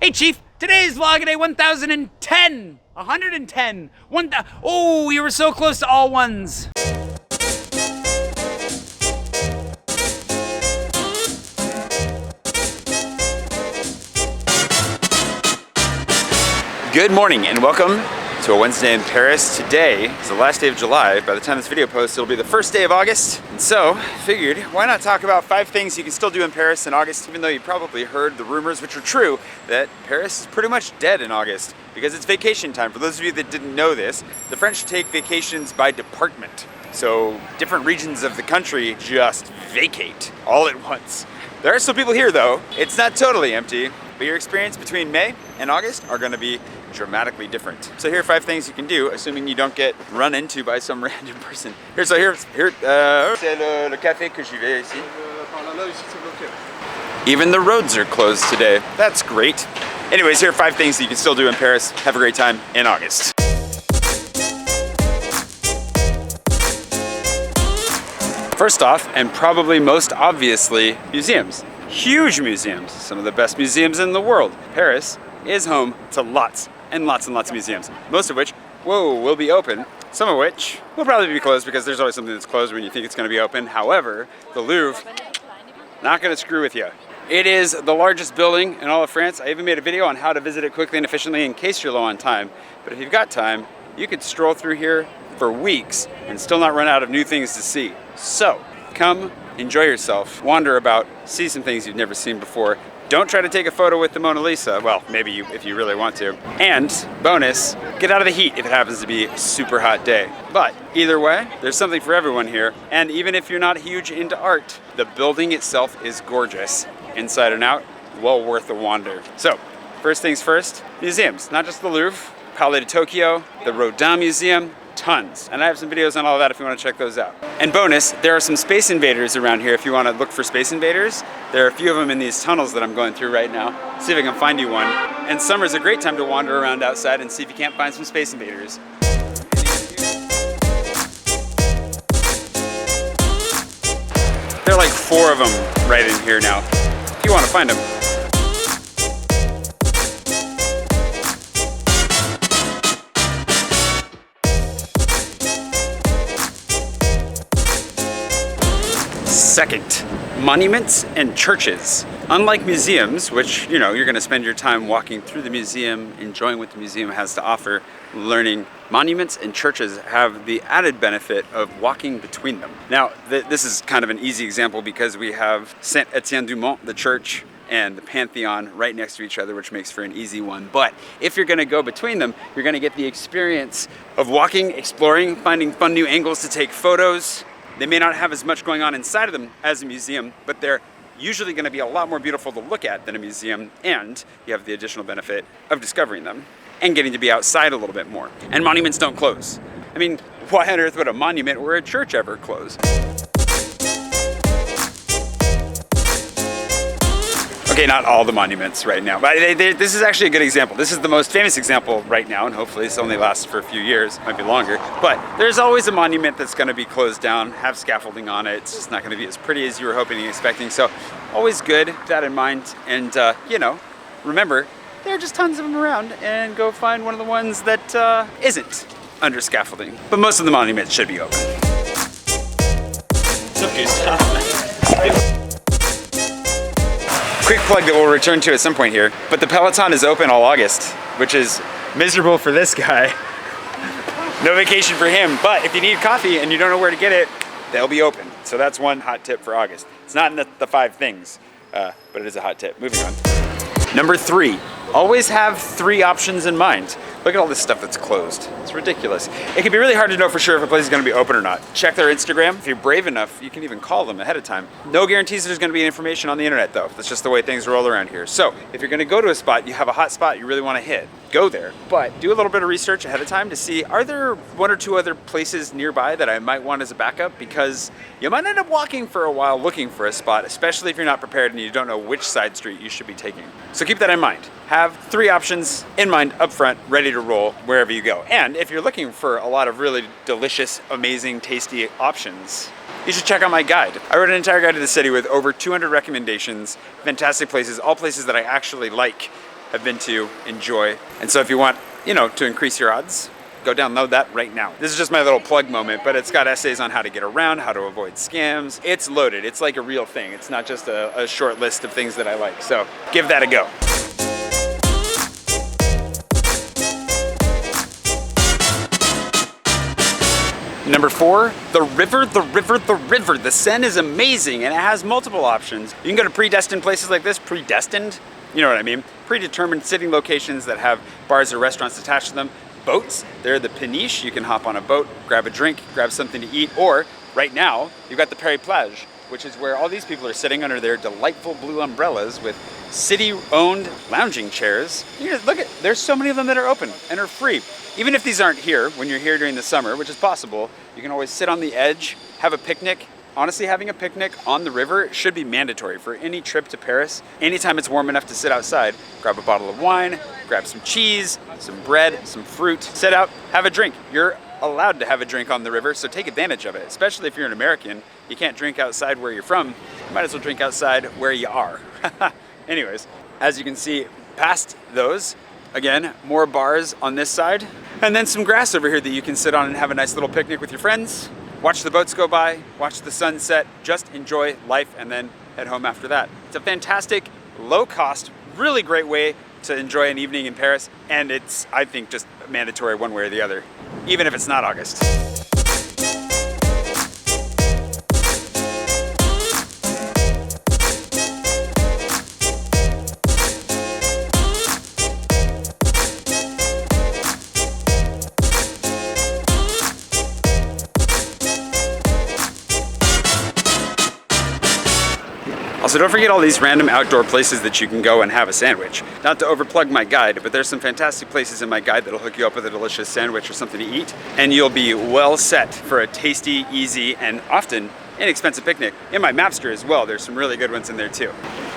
Hey Chief, today's vlog day 1010. 110. Oh, you were so close to all ones. Good morning and welcome to a Wednesday in Paris. Today is the last day of July. By the time this video posts, it'll be the first day of August. And so, figured, why not talk about 5 things you can still do in Paris in August, even though you probably heard the rumors, which are true, that Paris is pretty much dead in August because it's vacation time. For those of you that didn't know this, the French take vacations by department. So different regions of the country just vacate all at once. There are still people here though. It's not totally empty, but your experience between May and August are gonna be dramatically different. So here are 5 things you can do, assuming you don't get run into by some random person. C'est le café que j'y vais ici. Even the roads are closed today. That's great. Anyways, here are 5 things that you can still do in Paris. Have a great time in August. First off, and probably most obviously, museums. Huge museums, some of the best museums in the world. Paris is home to lots and lots and lots of museums, most of which, will be open, some of which will probably be closed because there's always something that's closed when you think it's gonna be open. However, the Louvre, not gonna screw with you. It is the largest building in all of France. I even made a video on how to visit it quickly and efficiently in case you're low on time. But if you've got time, you could stroll through here for weeks and still not run out of new things to see. So, come, enjoy yourself, wander about, see some things you've never seen before. Don't try to take a photo with the Mona Lisa. Well, maybe you, if you really want to. And, bonus, get out of the heat if it happens to be a super hot day. But either way, there's something for everyone here. And even if you're not huge into art, the building itself is gorgeous. Inside and out, well worth a wander. So, first things first, museums. Not just the Louvre, Palais de Tokyo, the Rodin Museum, tons. And I have some videos on all of that if you want to check those out. And bonus, there are some Space Invaders around here if you want to look for Space Invaders. There are a few of them in these tunnels that I'm going through right now. See if I can find you one. And summer's a great time to wander around outside and see if you can't find some Space Invaders. There are like 4 of them right in here now, if you want to find them. Second, monuments and churches. Unlike museums, which, you know, you're gonna spend your time walking through the museum, enjoying what the museum has to offer, learning, monuments and churches have the added benefit of walking between them. Now, this is kind of an easy example because we have Saint-Étienne-du-Mont, the church, and the Pantheon right next to each other, which makes for an easy one. But if you're gonna go between them, you're gonna get the experience of walking, exploring, finding fun new angles to take photos. They may not have as much going on inside of them as a museum, but they're usually going to be a lot more beautiful to look at than a museum, and you have the additional benefit of discovering them and getting to be outside a little bit more. And monuments don't close. I mean, why on earth would a monument or a church ever close? Okay, not all the monuments right now, but this is actually a good example. This is the most famous example right now, and hopefully this only lasts for a few years, might be longer. But there's always a monument that's gonna be closed down, have scaffolding on it. It's just not gonna be as pretty as you were hoping and expecting. So always good, keep that in mind. And you know, remember, there are just tons of them around, and go find one of the ones that isn't under scaffolding. But most of the monuments should be open. It's okay, stop. Quick plug that we'll return to at some point here, but the Peloton is open all August, which is miserable for this guy. No vacation for him, but if you need coffee and you don't know where to get it, they'll be open. So that's one hot tip for August. It's not in the 5 things, but it is a hot tip. Moving on. Number 3, always have 3 options in mind. Look at all this stuff that's closed. It's ridiculous. It can be really hard to know for sure if a place is gonna be open or not. Check their Instagram. If you're brave enough, you can even call them ahead of time. No guarantees there's gonna be information on the internet though. That's just the way things roll around here. So if you're gonna go to a spot, you have a hot spot you really wanna hit, go there. But do a little bit of research ahead of time to see, are there 1 or 2 other places nearby that I might want as a backup? Because you might end up walking for a while looking for a spot, especially if you're not prepared and you don't know which side street you should be taking. So keep that in mind. Have 3 options in mind up front, ready to roll wherever you go. And if you're looking for a lot of really delicious, amazing, tasty options, you should check out my guide. I wrote an entire guide to the city with over 200 recommendations, fantastic places, all places that I actually like. have been to, enjoy. And so if you want, to increase your odds, go download that right now. This is just my little plug moment, but it's got essays on how to get around, how to avoid scams. It's loaded. It's like a real thing. It's not just a short list of things that I like. So give that a go. Number 4, the river. The Seine is amazing and it has multiple options. You can go to predestined places like this, predestined, you know what I mean? Predetermined sitting locations that have bars or restaurants attached to them. Boats, they're the peniche. You can hop on a boat, grab a drink, grab something to eat, or right now, you've got the Paris Plage, which is where all these people are sitting under their delightful blue umbrellas with city-owned lounging chairs. There's so many of them that are open and are free. Even if these aren't here, when you're here during the summer, which is possible, you can always sit on the edge, have a picnic. Honestly, having a picnic on the river should be mandatory for any trip to Paris. Anytime it's warm enough to sit outside, grab a bottle of wine, grab some cheese, some bread, some fruit, sit out, have a drink. You're allowed to have a drink on the river, so take advantage of it, especially if you're an American. You can't drink outside where you're from. You might as well drink outside where you are. Anyways, as you can see past those, again, more bars on this side, and then some grass over here that you can sit on and have a nice little picnic with your friends. Watch the boats go by, watch the sunset, just enjoy life and then head home after that. It's a fantastic, low cost, really great way to enjoy an evening in Paris, and it's, I think, just mandatory one way or the other, even if it's not August. Also, don't forget all these random outdoor places that you can go and have a sandwich. Not to overplug my guide, but there's some fantastic places in my guide that'll hook you up with a delicious sandwich or something to eat, and you'll be well set for a tasty, easy, and often inexpensive picnic. In my Mapster as well, there's some really good ones in there too.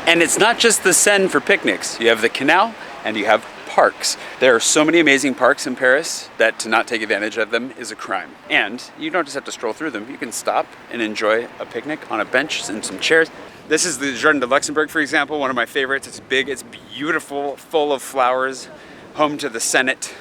And it's not just the Seine for picnics. You have the canal and you have parks. There are so many amazing parks in Paris that to not take advantage of them is a crime. And you don't just have to stroll through them. You can stop and enjoy a picnic on a bench and some chairs. This is the Jardin de Luxembourg, for example, one of my favorites. It's big, it's beautiful, full of flowers, home to the Senate.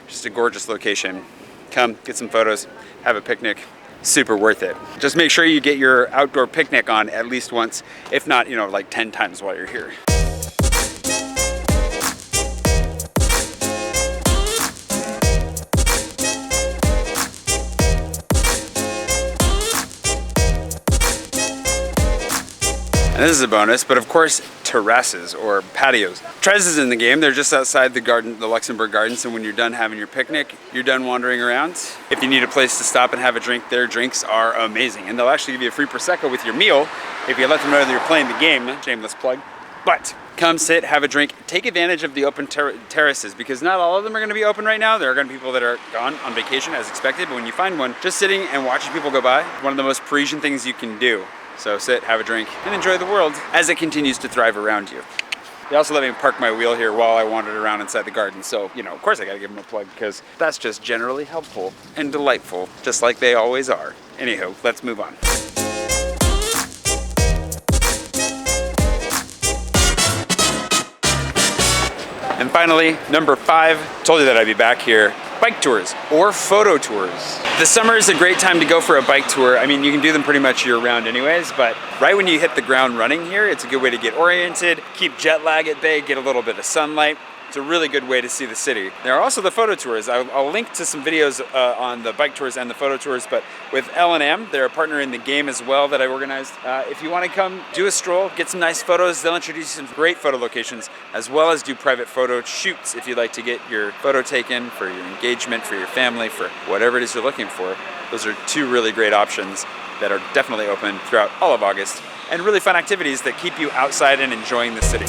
Just a gorgeous location. Come, get some photos, have a picnic. Super worth it. Just make sure you get your outdoor picnic on at least once, if not, like 10 times while you're here. And this is a bonus, but of course, terraces or patios. Terraces in the game, they're just outside the garden, the Luxembourg Gardens, and when you're done having your picnic, you're done wandering around. If you need a place to stop and have a drink, their drinks are amazing. And they'll actually give you a free Prosecco with your meal if you let them know that you're playing the game. Shameless plug. But come sit, have a drink, take advantage of the open terraces, because not all of them are gonna be open right now. There are gonna be people that are gone on vacation as expected, but when you find one, just sitting and watching people go by, one of the most Parisian things you can do. So sit, have a drink, and enjoy the world as it continues to thrive around you. They also let me park my wheel here while I wandered around inside the garden. So, of course I gotta give them a plug because that's just generally helpful and delightful, just like they always are. Anywho, let's move on. And finally, number 5, told you that I'd be back here. Bike tours or photo tours. The summer is a great time to go for a bike tour. I mean, you can do them pretty much year round anyways, but right when you hit the ground running here, it's a good way to get oriented, keep jet lag at bay, get a little bit of sunlight. It's a really good way to see the city. There are also the photo tours. I'll link to some videos on the bike tours and the photo tours, but with L&M, they're a partner in the game as well that I organized. If you want to come do a stroll, get some nice photos, they'll introduce you to some great photo locations, as well as do private photo shoots if you'd like to get your photo taken for your engagement, for your family, for whatever it is you're looking for. Those are 2 really great options that are definitely open throughout all of August, and really fun activities that keep you outside and enjoying the city.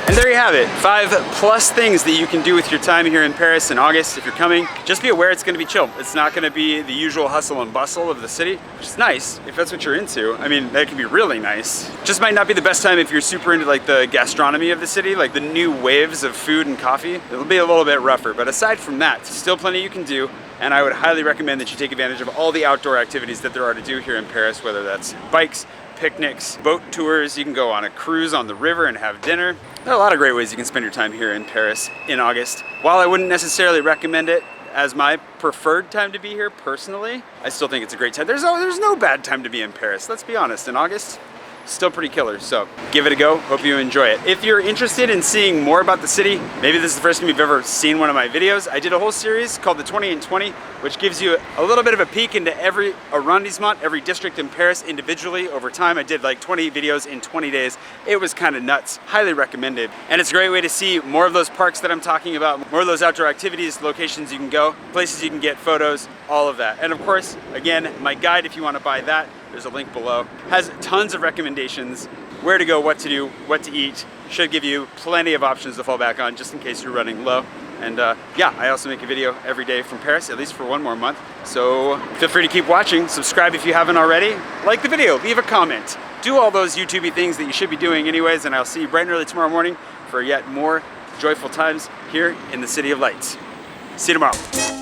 And there you have it, 5+ things that you can do with your time here in Paris in August. If you're coming, just be aware it's gonna be chill. It's not gonna be the usual hustle and bustle of the city, which is nice if that's what you're into. I mean, that can be really nice. Just might not be the best time if you're super into like the gastronomy of the city, like the new waves of food and coffee. It'll be a little bit rougher, but aside from that, still plenty you can do. And I would highly recommend that you take advantage of all the outdoor activities that there are to do here in Paris, whether that's bikes, picnics, boat tours. You can go on a cruise on the river and have dinner. There are a lot of great ways you can spend your time here in Paris in August. While I wouldn't necessarily recommend it as my preferred time to be here personally, I still think it's a great time. There's no bad time to be in Paris. Let's be honest, in August, still pretty killer. So give it a go. Hope you enjoy it. If you're interested in seeing more about the city, maybe this is the first time you've ever seen one of my videos. I did a whole series called the 20 in 20, which gives you a little bit of a peek into every arrondissement, every district in Paris individually over time. I did like 20 videos in 20 days. It was kind of nuts. Highly recommended. And it's a great way to see more of those parks that I'm talking about, more of those outdoor activities, locations you can go, places you can get photos, all of that. And of course, again, my guide, if you want to buy that, there's a link below, has tons of recommendations, where to go, what to do, what to eat. Should give you plenty of options to fall back on just in case you're running low. And yeah, I also make a video every day from Paris, at least for 1 more month. So feel free to keep watching. Subscribe if you haven't already. Like the video, leave a comment. Do all those YouTubey things that you should be doing anyways, and I'll see you bright and early tomorrow morning for yet more joyful times here in the City of Lights. See you tomorrow.